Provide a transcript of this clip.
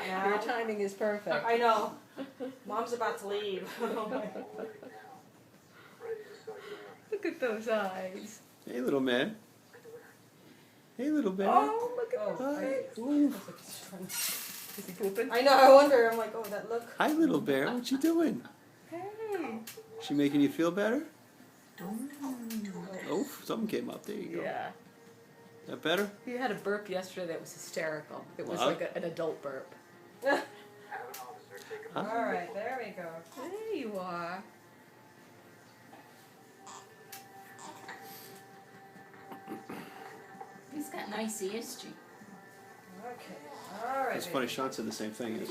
now. Your timing is perfect. I know. Mom's about to leave. Look at those eyes. Hey, little man. Hey, little man. Oh, look at Oh, those eyes. Ooh. Is he pooping? I know, I wonder. I'm like, oh, that look. Hi, little bear. What you doing? Hey. She making you feel better? Oh, something came up. There you go. Yeah. That better? He had a burp yesterday that was hysterical. It was Wow. like an adult burp. Huh? Alright, there we go. There you are. He's got nice ears, G. Okay, alright. It's funny, Sean said the same thing.